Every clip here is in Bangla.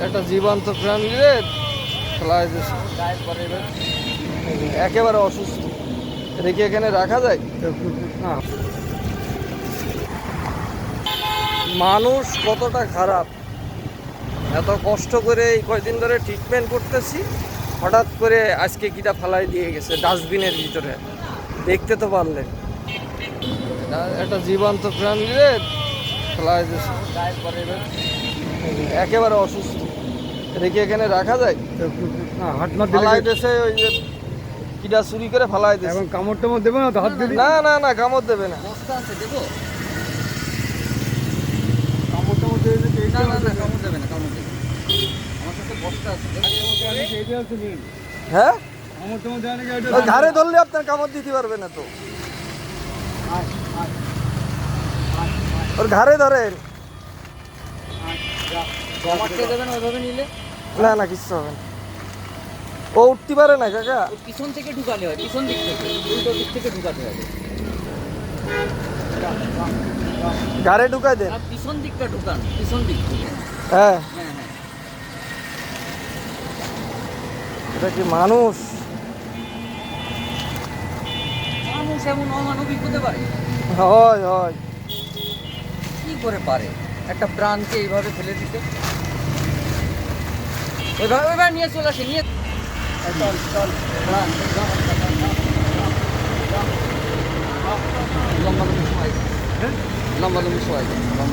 একটা জীবন্ত প্রাণী রে ফেলায় দিয়েছে, একেবারে অসুস্থ, এটা কি এখানে রাখা যায়? মানুষ কতটা খারাপ, এত কষ্ট করে এই কয়দিন ধরে ট্রিটমেন্ট করতেছি, হঠাৎ করে আজকে কিটা ফেলাই দিয়ে গেছে ডাস্টবিনের ভিতরে। দেখতে তো পারলেন, একটা জীবন্ত প্রাণী রে ফেলায় দিয়েছে, একেবারে অসুস্থ, এটা কি এখানে রাখা যায়? ফেলাই দিয়েছে, ওই যে কিটা চুরি করে ফেলাই দিয়েছে। এখন কামড় টামড় দেবে না তো? হাত দিবি? না না না, কামড় দেবে না। বস্তা আছে দেবো? কামড় টামড় দেবে না তো? না না না, কামড় দেবে না, কামড় দেবে না। আমার কাছে বস্তা আছে দেবো? এইটা হচ্ছে মেন। হ্যাঁ, কামড় টামড় দেওয়া নাকি এটা? ওই ঘাড়ে ধরলে আপনার কামড় দিতে পারবে না তো, ওর ঘাড়ে ধরেন। কামড়তে দেবে না ওইভাবে নিলে? না না, কিচ্ছু হবে না, ও উঠতে পারে না কাকা। ওই পিছন থেকে ঢুকালে হয়, পিছন দিক থেকে, উল্টো দিক থেকে ঢুকাতে হবে। ঘাড়ে ঢুকাই দেন। আর পিছন দিকটা ঢুকান, পিছন দিক থেকে। হ্যাঁ, হ্যাঁ হ্যাঁ। এটা কি মানুষ? মানুষ এমন অমানবিক হতে পারে? হয় হয়। কি করে পারে একটা প্রাণকে এইভাবে ফেলে দিতে? ওইভাবে নিয়ে চলে আসে, নিয়ে চল চল। লম্বা লম্বি সবাই, লম্বা লম্বি সবাই।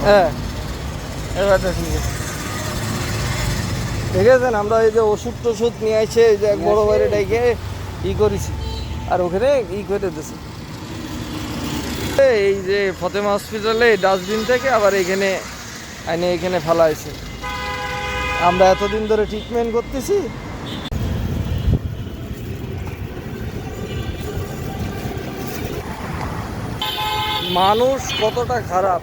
হ্যাঁ, এবার ঠিক আছে। দেখেছেন, আমরা এই যে ওষুধ টষুধ নিয়ে আসছে, এই যে এক বড় বাইরে ডাইকে করেছি, আর ওখানে করে দিয়েছে। এই যে ফতেমা হসপিটালে ডাস্টবিন থেকে আবার এখানে ফেলাইছে। আমরা এতদিন ধরে ট্রিটমেন্ট করতেছি, মানুষ কতটা খারাপ,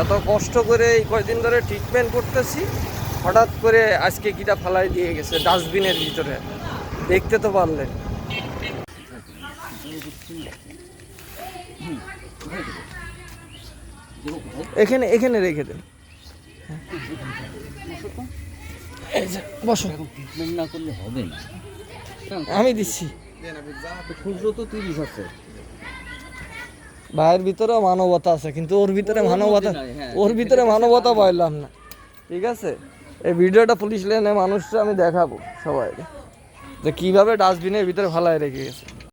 এত কষ্ট করে এই কয়দিন ধরে ট্রিটমেন্ট করতেছি, হঠাৎ করে আজকে কিটা ফেলাই দিয়ে গেছে ডাস্টবিনের ভিতরে। দেখতে তো পারলেন। এখানে এখানে রেখে দেন। এই যে বসো, ট্রিটমেন্ট না করলে হবে না। আমি দিচ্ছি। খুচরো তো 30 আছে। ভাইয়ের ভিতরে মানবতা আছে, কিন্তু ওর ভিতরে মানবতা, হ্যাঁ, ওর ভিতরে মানবতা পাইলাম না। ঠিক আছে, এই ভিডিওটা পুলিশ লাইনে মানুষটা আমি দেখাবো সবাই, যে কিভাবে ডাস্টবিনের ভিতরে ফালায় রেখে গেছে।